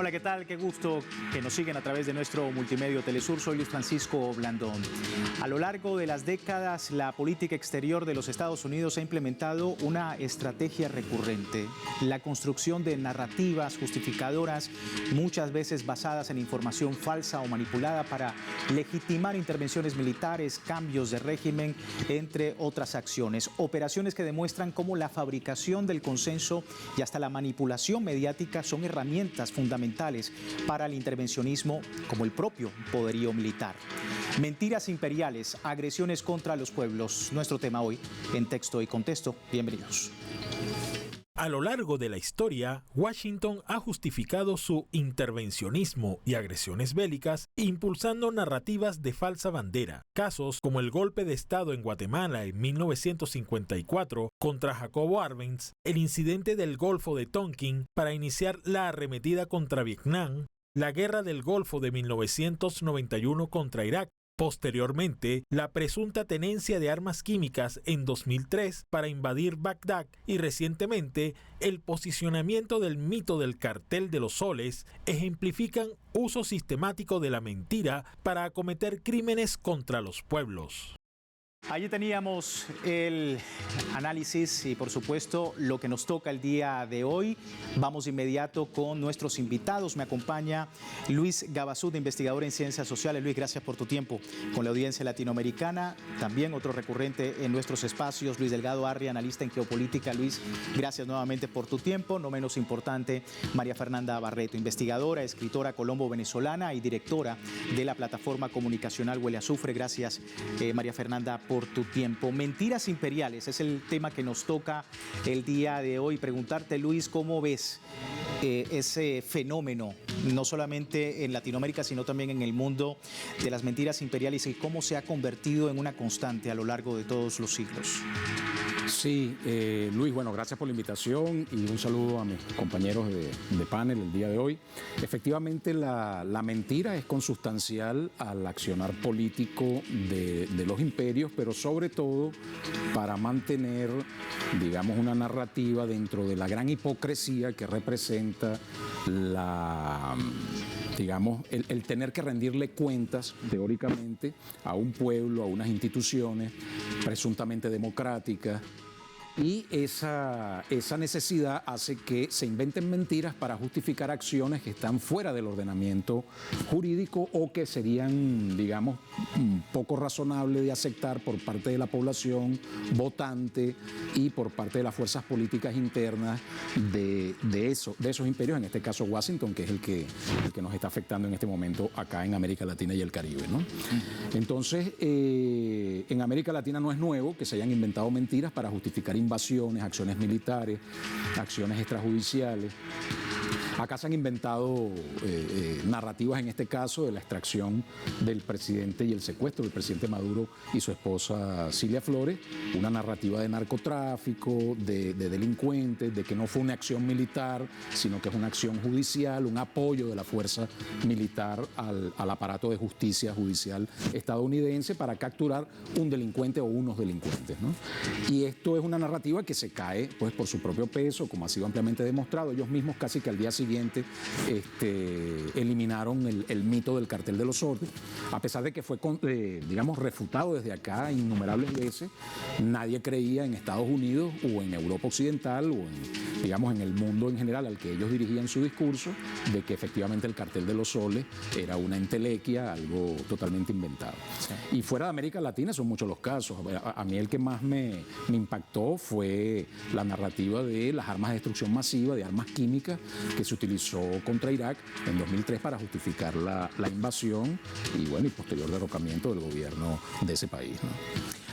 Hola, ¿qué tal? Qué gusto que nos siguen a través de nuestro multimedio Telesur. Soy Luis Francisco Blandón. A lo largo de las décadas, la política exterior de los Estados Unidos ha implementado una estrategia recurrente: la construcción de narrativas justificadoras, muchas veces basadas en información falsa o manipulada, para legitimar intervenciones militares, cambios de régimen, entre otras acciones. Operaciones que demuestran cómo la fabricación del consenso y hasta la manipulación mediática son herramientas fundamentales para el intervencionismo, como el propio poderío militar. Mentiras imperiales, agresiones contra los pueblos. Nuestro tema hoy en Texto y Contexto. Bienvenidos. A lo largo de la historia, Washington ha justificado su intervencionismo y agresiones bélicas impulsando narrativas de falsa bandera. Casos como el golpe de Estado en Guatemala en 1954 contra Jacobo Arbenz, el incidente del Golfo de Tonkin para iniciar la arremetida contra Vietnam, la Guerra del Golfo de 1991 contra Irak. Posteriormente, la presunta tenencia de armas químicas en 2003 para invadir Bagdad y recientemente el posicionamiento del mito del cartel de los soles ejemplifican uso sistemático de la mentira para acometer crímenes contra los pueblos. Allí teníamos el análisis y, por supuesto, lo que nos toca el día de hoy. Vamos de inmediato con nuestros invitados. Me acompaña Luis Gabasud, investigador en Ciencias Sociales. Luis, gracias por tu tiempo con la audiencia latinoamericana. También otro recurrente en nuestros espacios, Luis Delgado Arri, analista en geopolítica. Luis, gracias nuevamente por tu tiempo. No menos importante, María Fernanda Barreto, investigadora, escritora colombo-venezolana y directora de la plataforma comunicacional Huele a Azufre. Gracias, María Fernanda, por tu tiempo. Mentiras imperiales es el tema que nos toca el día de hoy. Preguntarte, Luis, ¿cómo ves ese fenómeno, no solamente en Latinoamérica, sino también en el mundo, de las mentiras imperiales y cómo se ha convertido en una constante a lo largo de todos los siglos? Sí, Luis, bueno, gracias por la invitación y un saludo a mis compañeros de panel el día de hoy. Efectivamente, la mentira es consustancial al accionar político de los imperios, pero sobre todo para mantener, digamos, una narrativa dentro de la gran hipocresía que representa el tener que rendirle cuentas, teóricamente, a un pueblo, a unas instituciones presuntamente democráticas. Y esa necesidad hace que se inventen mentiras para justificar acciones que están fuera del ordenamiento jurídico o que serían, digamos, poco razonables de aceptar por parte de la población votante y por parte de las fuerzas políticas internas de esos imperios, en este caso Washington, que es el que nos está afectando en este momento acá en América Latina y el Caribe, ¿no? Entonces, en América Latina no es nuevo que se hayan inventado mentiras para justificar invasiones, acciones militares, acciones extrajudiciales. Acá se han inventado narrativas, en este caso, de la extracción del presidente y el secuestro del presidente Maduro y su esposa Cilia Flores, una narrativa de narcotráfico, de delincuentes, de que no fue una acción militar, sino que es una acción judicial, un apoyo de la fuerza militar al aparato de justicia judicial estadounidense para capturar un delincuente o unos delincuentes, ¿no? Y esto es una narrativa que se cae, pues, por su propio peso, como ha sido ampliamente demostrado. Ellos mismos casi que al día siguiente eliminaron el mito del cartel de los soles, a pesar de que fue, digamos, refutado desde acá innumerables veces. Nadie creía en Estados Unidos o en Europa Occidental o digamos, en el mundo en general al que ellos dirigían su discurso, de que efectivamente el cartel de los soles era una entelequia, algo totalmente inventado. Sí. Y fuera de América Latina son muchos los casos. A mí el que más me impactó fue la narrativa de las armas de destrucción masiva, de armas químicas, que se utilizó contra Irak en 2003 para justificar la invasión y, bueno, y posterior derrocamiento del gobierno de ese país, ¿no?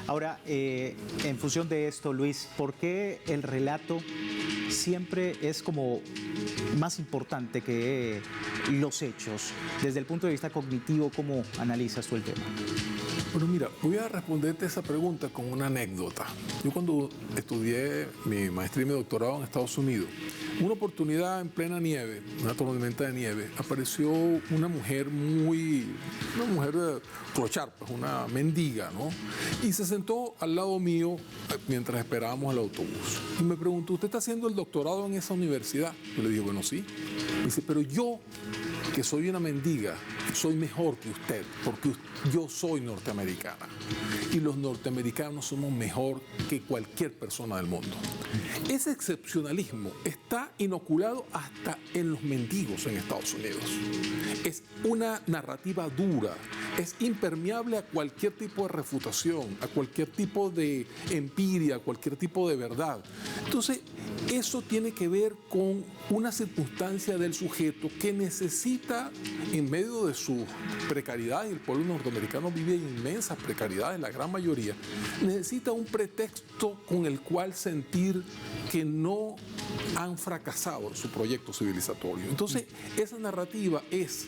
Ahora, en función de esto, Luis, ¿por qué el relato siempre es como más importante que los hechos? Desde el punto de vista cognitivo, ¿cómo analizas tú el tema? Bueno, mira, voy a responderte esa pregunta con una anécdota. Yo cuando estudié mi maestría y mi doctorado en Estados Unidos, una oportunidad en plena nieve, una tormenta de nieve, apareció una mujer clochard, pues una mendiga, ¿no? Y se sentó al lado mío mientras esperábamos el autobús. Y me preguntó, ¿usted está haciendo el doctorado en esa universidad? Yo le dije, bueno, sí. Me dice, pero yo, que soy una mendiga, soy mejor que usted, porque yo soy norteamericana. Y los norteamericanos somos mejor que cualquier persona del mundo. Ese excepcionalismo está inoculado hasta en los mendigos en Estados Unidos. Es una narrativa dura, es impermeable a cualquier tipo de refutación, a cualquier tipo de empiria, a cualquier tipo de verdad. Entonces, eso tiene que ver con una circunstancia del sujeto que necesita, en medio de su precariedad, y el pueblo norteamericano vive en inmensas precariedades, la gran mayoría, necesita un pretexto con el cual sentir que no han fracasado en su proyecto civilizatorio. Entonces, esa narrativa es,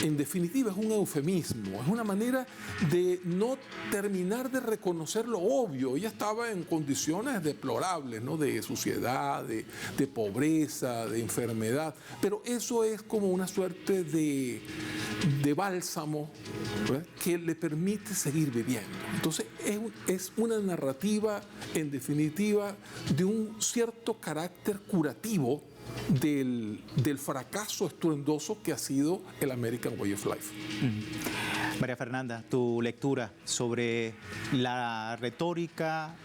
en definitiva, es un eufemismo, es una manera de no terminar de reconocer lo obvio. Ella estaba en condiciones deplorables, ¿no? De suciedad, de pobreza, de enfermedad, pero eso es como una suerte de bálsamo, ¿verdad?, que le permite seguir viviendo. Entonces, es una narrativa, en definitiva, de un cierto carácter curativo del fracaso estruendoso que ha sido el American Way of Life. María Fernanda, tu lectura sobre la retórica,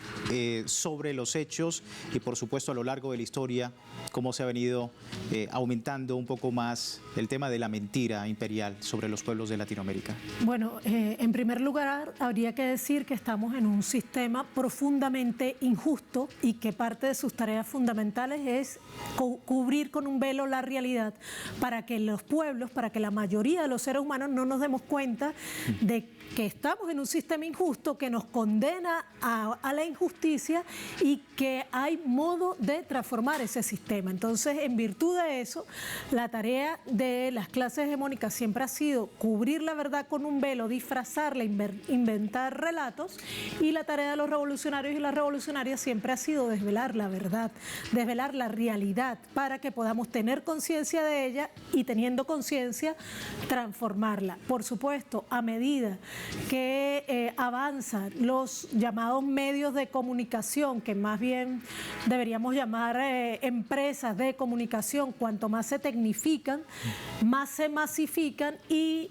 sobre los hechos y por supuesto a lo largo de la historia, cómo se ha venido aumentando un poco más el tema de la mentira imperial sobre los pueblos de Latinoamérica. Bueno, en primer lugar habría que decir que estamos en un sistema profundamente injusto y que parte de sus tareas fundamentales es cubrir con un velo la realidad para que los pueblos, para que la mayoría de los seres humanos no nos demos cuenta de que estamos en un sistema injusto que nos condena a la injusticia y que hay modo de transformar ese sistema. Entonces, en virtud de eso, la tarea de las clases hegemónicas siempre ha sido cubrir la verdad con un velo, disfrazarla, inventar relatos, y la tarea de los revolucionarios y las revolucionarias siempre ha sido desvelar la verdad, desvelar la realidad para que podamos tener conciencia de ella y, teniendo conciencia, transformarla. Por supuesto, a medida que avanzan los llamados medios de comunicación, que más bien deberíamos llamar empresas de comunicación, cuanto más se tecnifican, más se masifican y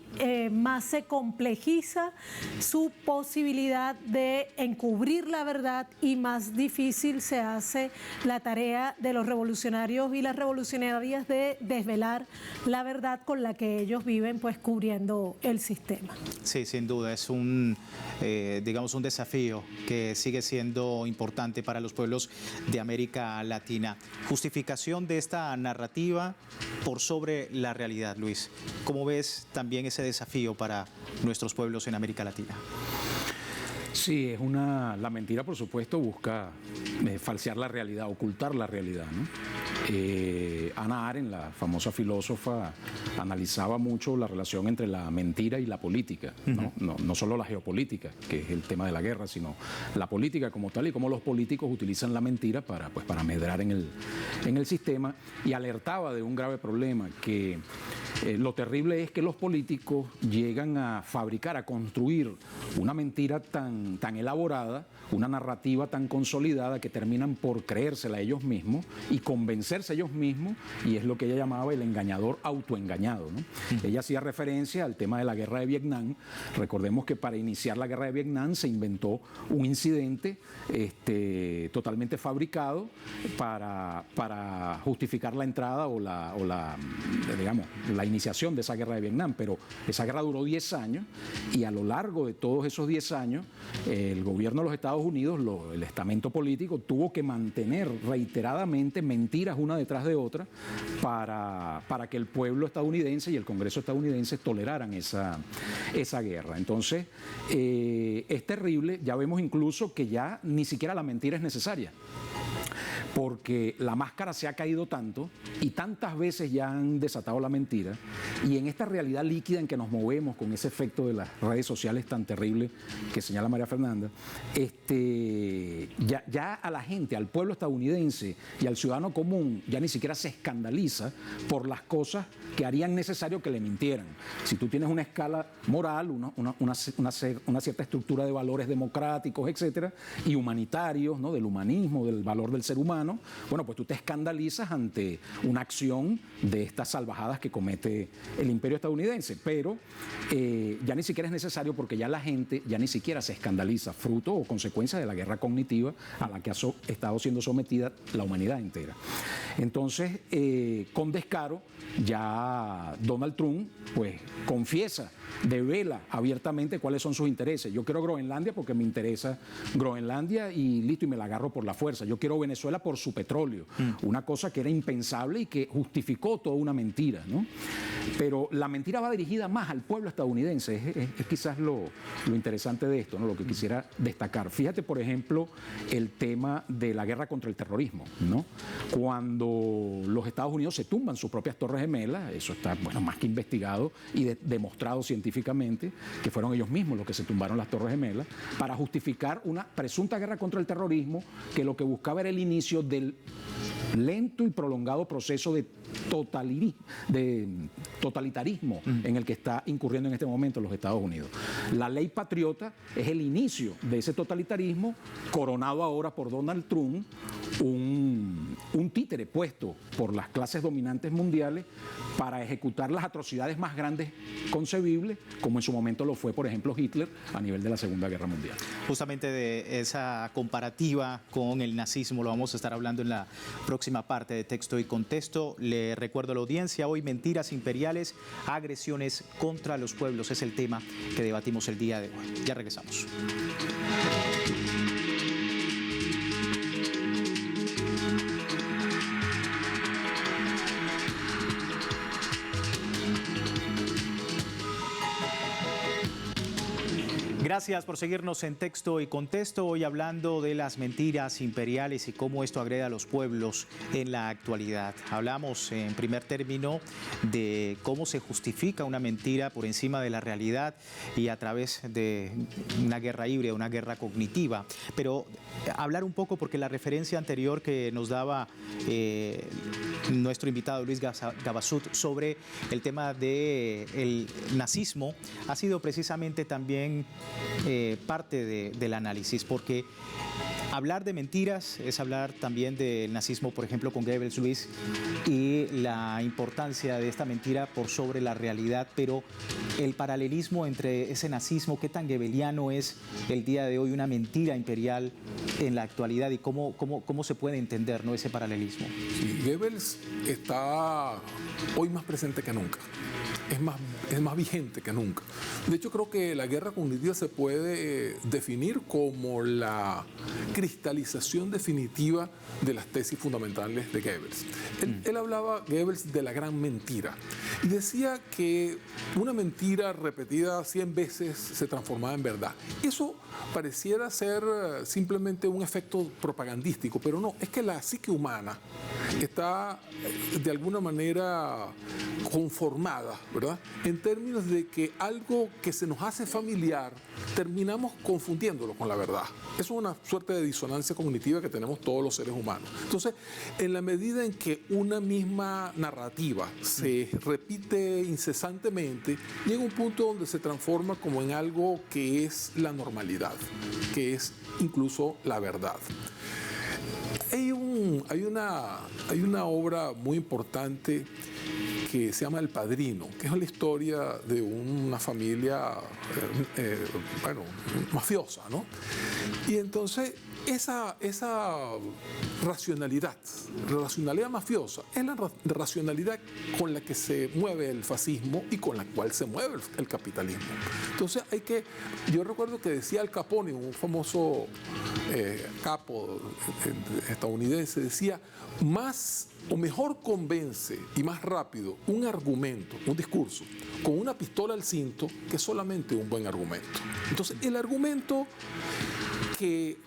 más se complejiza su posibilidad de encubrir la verdad, y más difícil se hace la tarea de los revolucionarios y las revolucionarias de desvelar la verdad con la que ellos viven, pues cubriendo el sistema. Sí, sin duda, es digamos, un desafío que sigue siendo importante para los pueblos de América Latina. Justificación de esta narrativa por sobre la realidad, Luis. ¿Cómo ves también ese desafío para nuestros pueblos en América Latina? Sí, la mentira, por supuesto, busca falsear la realidad, ocultar la realidad, ¿no? Hannah Arendt, la famosa filósofa, analizaba mucho la relación entre la mentira y la política, ¿no? No solo la geopolítica, que es el tema de la guerra, sino la política como tal, y cómo los políticos utilizan la mentira para amedrar en el sistema, y alertaba de un grave problema, que lo terrible es que los políticos llegan a fabricar, a construir una mentira tan elaborada, una narrativa tan consolidada, que terminan por creérsela ellos mismos y convencerse ellos mismos, y es lo que ella llamaba el engañador autoengañado, ¿no? Ella hacía referencia al tema de la guerra de Vietnam. Recordemos que para iniciar la guerra de Vietnam se inventó un incidente totalmente fabricado para justificar la entrada o la iniciación de esa guerra de Vietnam, pero esa guerra duró 10 años, y a lo largo de todos esos 10 años el gobierno de los Estados Unidos, el estamento político, tuvo que mantener reiteradamente mentiras una detrás de otra para que el pueblo estadounidense y el Congreso estadounidense toleraran esa guerra. Entonces, es terrible. Ya vemos incluso que ya ni siquiera la mentira es necesaria, porque la máscara se ha caído tanto y tantas veces ya han desatado la mentira, y en esta realidad líquida en que nos movemos con ese efecto de las redes sociales tan terrible que señala María Fernanda, ya a la gente, al pueblo estadounidense y al ciudadano común ya ni siquiera se escandaliza por las cosas que harían necesario que le mintieran. Si tú tienes una escala moral, una cierta estructura de valores democráticos, etcétera, y humanitarios, ¿no?, del humanismo, del valor del ser humano, bueno, pues tú te escandalizas ante una acción de estas salvajadas que comete el imperio estadounidense, pero ya ni siquiera es necesario, porque ya la gente ya ni siquiera se escandaliza, fruto o consecuencia de la guerra cognitiva a la que ha estado siendo sometida la humanidad entera. Entonces, con descaro, ya Donald Trump pues confiesa, devela abiertamente cuáles son sus intereses. Yo quiero Groenlandia porque me interesa Groenlandia y listo, y me la agarro por la fuerza. Yo quiero Venezuela por su petróleo, una cosa que era impensable y que justificó toda una mentira, ¿no? Pero la mentira va dirigida más al pueblo estadounidense, es quizás lo interesante de esto, ¿no?, lo que quisiera destacar. Fíjate, por ejemplo, el tema de la guerra contra el terrorismo, ¿no? Cuando los Estados Unidos se tumban sus propias torres gemelas, eso está, bueno, más que investigado y demostrado científicamente, que fueron ellos mismos los que se tumbaron las torres gemelas, para justificar una presunta guerra contra el terrorismo que lo que buscaba era el inicio del lento y prolongado proceso de totalitarismo en el que está incurriendo en este momento los Estados Unidos. La ley patriota es el inicio de ese totalitarismo, coronado ahora por Donald Trump, un títere puesto por las clases dominantes mundiales para ejecutar las atrocidades más grandes concebibles, como en su momento lo fue, por ejemplo, Hitler a nivel de la Segunda Guerra Mundial. Justamente de esa comparativa con el nazismo lo vamos a estar hablando en la próxima parte de Texto y Contexto. Le recuerdo a la audiencia, hoy mentiras imperiales, agresiones contra los pueblos es el tema que debatimos el día de hoy. Ya regresamos. Gracias por seguirnos en Texto y Contexto, hoy hablando de las mentiras imperiales y cómo esto agrede a los pueblos en la actualidad. Hablamos en primer término de cómo se justifica una mentira por encima de la realidad y a través de una guerra híbrida, una guerra cognitiva. Pero hablar un poco, porque la referencia anterior que nos daba nuestro invitado Luis Gabasud sobre el tema del nazismo ha sido precisamente también parte del análisis, porque hablar de mentiras es hablar también del nazismo, por ejemplo, con Goebbels, Luis, y la importancia de esta mentira por sobre la realidad, pero el paralelismo entre ese nazismo, qué tan goebbeliano es el día de hoy una mentira imperial en la actualidad y cómo se puede entender, ¿no?, ese paralelismo. Sí, Goebbels está hoy más presente que nunca. Es más vigente que nunca. De hecho, creo que la guerra cognitiva se puede definir como la cristalización definitiva de las tesis fundamentales de Goebbels. Él hablaba, Goebbels, de la gran mentira y decía que una mentira repetida 100 veces se transformaba en verdad. Eso pareciera ser simplemente un efecto propagandístico, pero no, es que la psique humana está de alguna manera conformada, ¿verdad?, en términos de que algo que se nos hace familiar terminamos confundiéndolo con la verdad. Eso es una suerte de disonancia cognitiva que tenemos todos los seres humanos. Entonces, en la medida en que una misma narrativa se repite incesantemente, llega un punto donde se transforma como en algo que es la normalidad, que es incluso la verdad. Hay una obra muy importante que se llama El Padrino, que es la historia de una familia mafiosa, ¿no? Y entonces esa racionalidad mafiosa es la racionalidad con la que se mueve el fascismo y con la cual se mueve el capitalismo. Entonces yo recuerdo que decía Al Capone, un famoso capo estadounidense, decía, más o mejor convence y más rápido un argumento, un discurso, con una pistola al cinto que solamente un buen argumento. Entonces, el argumento que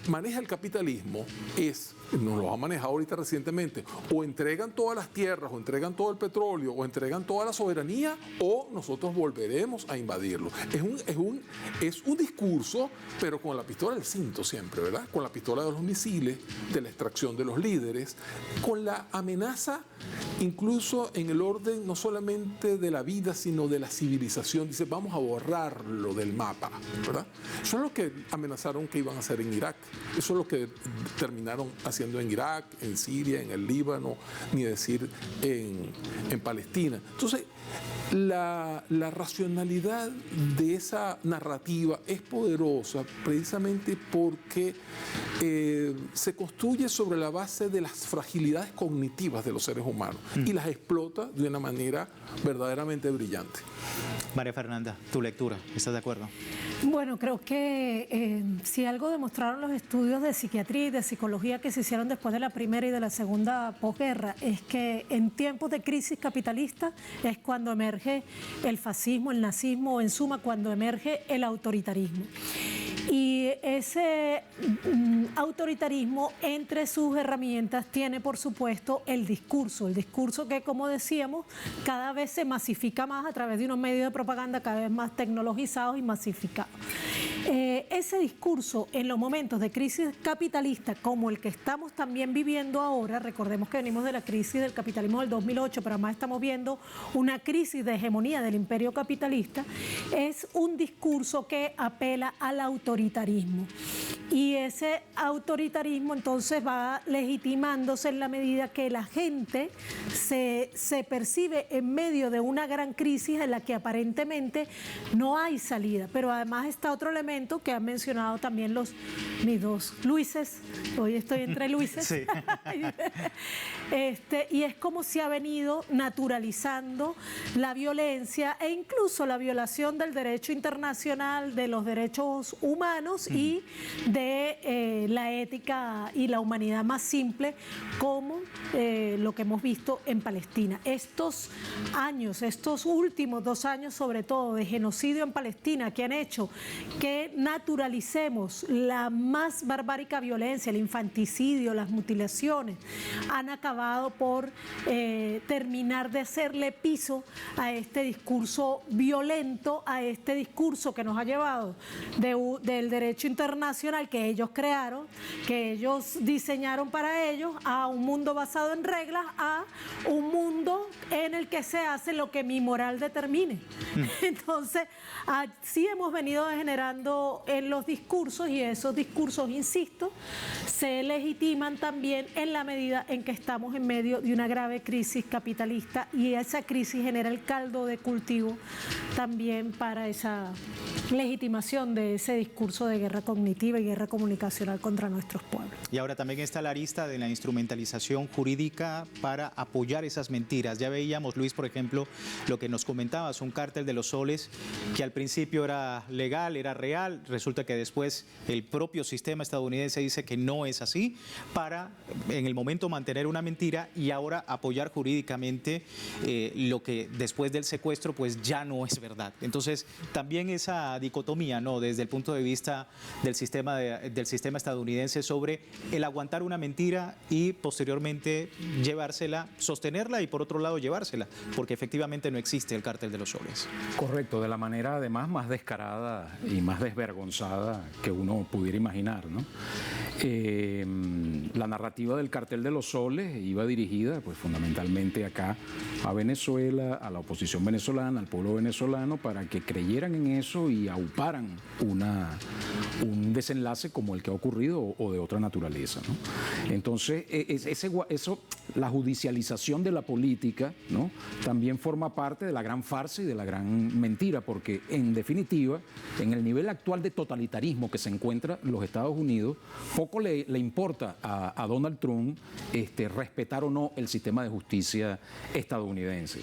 maneja el capitalismo es nos lo ha manejado ahorita recientemente, o entregan todas las tierras, o entregan todo el petróleo, o entregan toda la soberanía, o nosotros volveremos a invadirlo. Es un discurso, pero con la pistola del cinto siempre, ¿verdad? Con la pistola de los misiles, de la extracción de los líderes, con la amenaza incluso en el orden no solamente de la vida, sino de la civilización. Dice, vamos a borrarlo del mapa, ¿verdad? Eso es lo que amenazaron que iban a hacer en Irak. Eso es lo que terminaron haciendo en Irak, en Siria, en el Líbano, ni decir en Palestina. Entonces, la racionalidad de esa narrativa es poderosa precisamente porque se construye sobre la base de las fragilidades cognitivas de los seres humanos y las explota de una manera verdaderamente brillante. María Fernanda, tu lectura, ¿estás de acuerdo? Bueno, creo que si algo demostraron los estudios de psiquiatría y de psicología que se hicieron después de la primera y de la segunda posguerra, es que en tiempos de crisis capitalista es cuando emerge el fascismo, el nazismo, o en suma, cuando emerge el autoritarismo. Y ese autoritarismo, entre sus herramientas, tiene por supuesto el discurso que, como decíamos, cada vez se masifica más a través de unos medios de propaganda cada vez más tecnologizados y masificados. Ese discurso en los momentos de crisis capitalista como el que estamos también viviendo ahora, recordemos que venimos de la crisis del capitalismo del 2008, pero además estamos viendo una crisis de hegemonía del imperio capitalista, es un discurso que apela al autoritarismo. Y ese autoritarismo entonces va legitimándose en la medida que la gente se percibe en medio de una gran crisis en la que aparentemente no hay salida. Pero además está otro elemento que han mencionado también mis dos Luises, hoy estoy entre Luises, sí. Y es como si ha venido naturalizando la violencia e incluso la violación del derecho internacional, de los derechos humanos y de la ética y la humanidad más simple, como lo que hemos visto en Palestina. Estos años, estos últimos 2 años sobre todo de genocidio en Palestina, que han hecho que naturalicemos la más barbárica violencia, el infanticidio, las mutilaciones, han acabado por terminar de hacerle piso a este discurso violento, a este discurso que nos ha llevado del derecho internacional que ellos crearon, que ellos diseñaron para ellos, a un mundo basado en reglas, a un mundo en el que se hace lo que mi moral determine. Entonces, así hemos venido generando en los discursos, y esos discursos, insisto, se legitiman también en la medida en que estamos en medio de una grave crisis capitalista, y esa crisis genera el caldo de cultivo también para esa legitimación de ese discurso de guerra cognitiva y guerra comunicacional contra nuestros pueblos. Y ahora también está la arista de la instrumentalización jurídica para apoyar esas mentiras. Ya veíamos, Luis, por ejemplo, lo que nos comentabas, un cártel de los soles que al principio era legal, era real, resulta que después el propio sistema estadounidense dice que no es así, para en el momento mantener una mentira y ahora apoyar jurídicamente lo que después del secuestro pues ya no es verdad. Entonces también esa dicotomía, ¿no?, desde el punto de vista del sistema estadounidense sobre el aguantar una mentira y posteriormente llevársela, sostenerla y por otro lado llevársela, porque efectivamente no existe el cártel de los soles. Correcto, de la manera además más descarada y más desvergonzada que uno pudiera imaginar, ¿no? La narrativa del cartel de los soles iba dirigida pues fundamentalmente acá a Venezuela, a la oposición venezolana, al pueblo venezolano, para que creyeran en eso y auparan un desenlace como el que ha ocurrido o de otra naturaleza, ¿no? Entonces, la judicialización de la política, ¿no?, también forma parte de la gran farsa y de la gran mentira, porque en definitiva, en el nivel actual de totalitarismo que se encuentra los Estados Unidos, poco le importa a Donald Trump respetar o no el sistema de justicia estadounidense.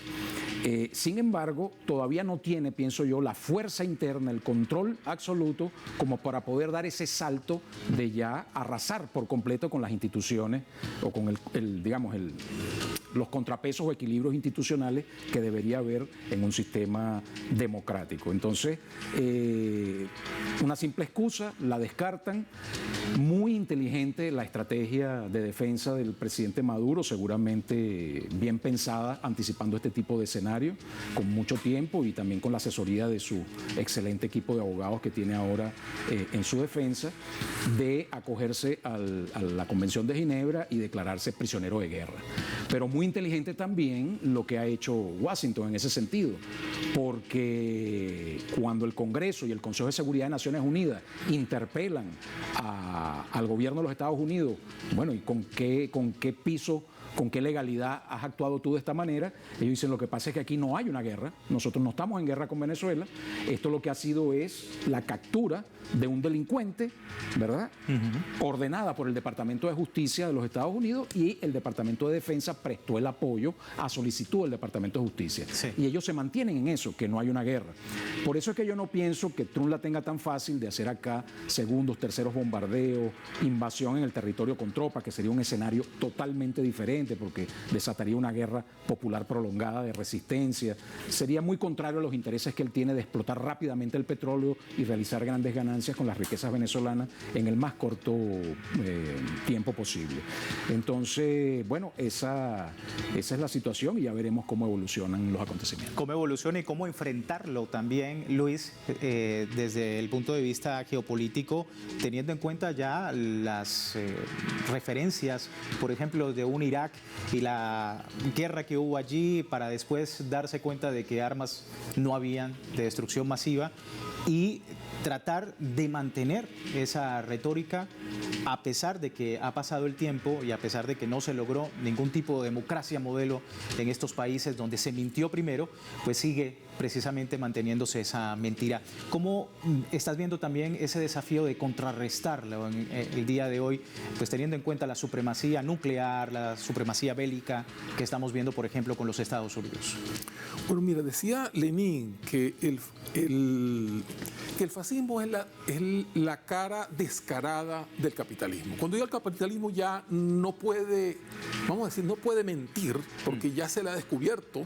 Sin embargo, todavía no tiene, pienso yo, la fuerza interna, el control absoluto como para poder dar ese salto de ya arrasar por completo con las instituciones o con los contrapesos o equilibrios institucionales que debería haber en un sistema democrático. Entonces, una simple excusa, la descartan. Muy inteligente la estrategia de defensa del presidente Maduro, seguramente bien pensada, anticipando este tipo de escenario, con mucho tiempo y también con la asesoría de su excelente equipo de abogados que tiene ahora en su defensa, de acogerse a la Convención de Ginebra y declararse prisionero de guerra. Pero muy inteligente también lo que ha hecho Washington en ese sentido, porque cuando el Congreso y el Consejo de Seguridad de Naciones Unidas interpelan al gobierno de los Estados Unidos, bueno, ¿y con qué piso, con qué legalidad has actuado tú de esta manera? Ellos dicen, lo que pasa es que aquí no hay una guerra, nosotros no estamos en guerra con Venezuela, esto lo que ha sido es la captura de un delincuente, ¿verdad? Ordenada por el Departamento de Justicia de los Estados Unidos, y el Departamento de Defensa prestó el apoyo a solicitud del Departamento de Justicia. Sí. Y ellos se mantienen en eso, que no hay una guerra. Por eso es que yo no pienso que Trump la tenga tan fácil de hacer acá segundos, terceros bombardeos, invasión en el territorio con tropas, que sería un escenario totalmente diferente, porque desataría una guerra popular prolongada de resistencia. Sería muy contrario a los intereses que él tiene de explotar rápidamente el petróleo y realizar grandes ganancias con las riquezas venezolanas en el más corto tiempo posible. Entonces, bueno, esa es la situación y ya veremos cómo evolucionan los acontecimientos. Cómo evoluciona y cómo enfrentarlo también, Luis, desde el punto de vista geopolítico, teniendo en cuenta ya las referencias, por ejemplo, de un Irak y la guerra que hubo allí, para después darse cuenta de que armas no habían de destrucción masiva, y tratar de mantener esa retórica a pesar de que ha pasado el tiempo y a pesar de que no se logró ningún tipo de democracia modelo en estos países donde se mintió primero, pues sigue precisamente manteniéndose esa mentira. ¿Cómo estás viendo también ese desafío de contrarrestarlo en el día de hoy, pues teniendo en cuenta la supremacía nuclear, la supremacía bélica que estamos viendo, por ejemplo, con los Estados Unidos? Bueno, mira, decía Lenin que el fascismo es la cara descarada del capitalismo. Cuando ya el capitalismo ya no puede, vamos a decir, no puede mentir, porque ya se le ha descubierto,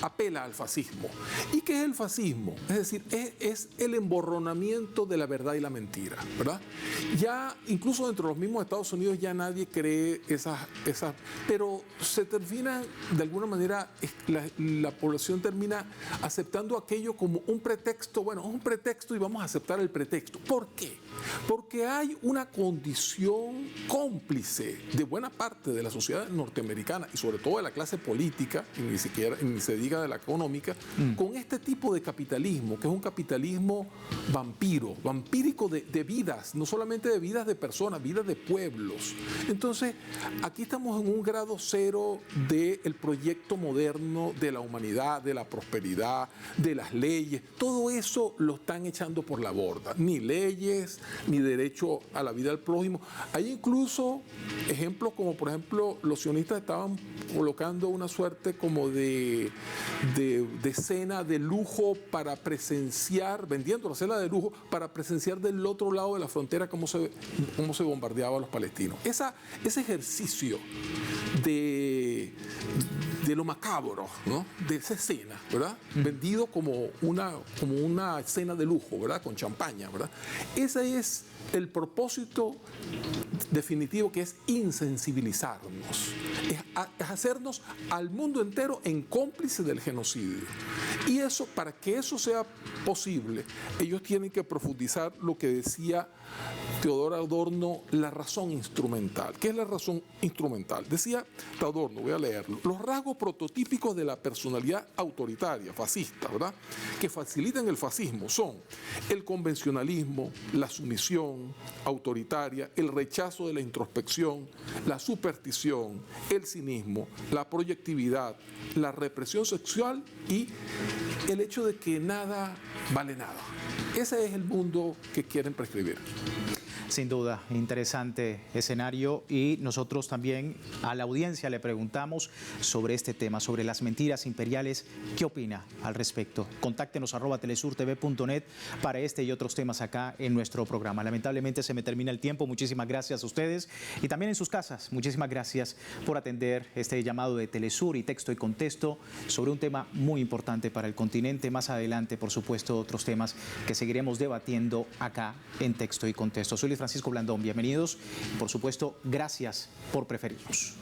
apela al fascismo. ¿Y qué es el fascismo? Es decir, es el emborronamiento de la verdad y la mentira, ¿verdad? Ya, incluso dentro de los mismos Estados Unidos, ya nadie cree esas pero se termina, de alguna manera, la población termina aceptando aquello como un pretexto. Bueno, es un pretexto y vamos a aceptar el pretexto. ¿Por qué? Porque hay una condición cómplice de buena parte de la sociedad norteamericana y sobre todo de la clase política, y ni se diga de la económica, con este tipo de capitalismo, que es un capitalismo vampírico de vidas, no solamente de vidas de personas, vidas de pueblos. Entonces, aquí estamos en un grado cero del proyecto moderno de la humanidad, de la prosperidad, de las leyes. Todo eso lo están echando por la borda. Ni leyes, ni derecho a la vida del prójimo. Hay incluso ejemplos como, por ejemplo, los sionistas estaban colocando una suerte como de cena de lujo para presenciar, vendiendo la cena de lujo para presenciar del otro lado de la frontera cómo se bombardeaba a los palestinos. Ese ejercicio de lo macabro, ¿no? De esa escena, ¿verdad? Vendido como una cena de lujo, ¿verdad? Con champaña, ¿verdad? Ese es el propósito definitivo, que es insensibilizarnos, es hacernos al mundo entero en cómplice del genocidio. Y eso, para que eso sea posible, ellos tienen que profundizar lo que decía Teodoro Adorno, la razón instrumental. ¿Qué es la razón instrumental? Decía Adorno, voy a leerlo: los rasgos prototípicos de la personalidad autoritaria, fascista, ¿verdad?, que facilitan el fascismo son el convencionalismo, la sumisión autoritaria, el rechazo de la introspección, la superstición, el cinismo, la proyectividad, la represión sexual y el hecho de que nada vale nada. Ese es el mundo que quieren prescribir. Sin duda, interesante escenario, y nosotros también a la audiencia le preguntamos sobre este tema, sobre las mentiras imperiales. ¿Qué opina al respecto? Contáctenos @telesurtv.net para este y otros temas acá en nuestro programa. Lamentablemente se me termina el tiempo. Muchísimas gracias a ustedes y también en sus casas. Muchísimas gracias por atender este llamado de Telesur y Texto y Contexto sobre un tema muy importante para el continente. Más adelante, por supuesto, otros temas que seguiremos debatiendo acá en Texto y Contexto. Soy Luis Francisco Blandón. Bienvenidos. Por supuesto, gracias por preferirnos.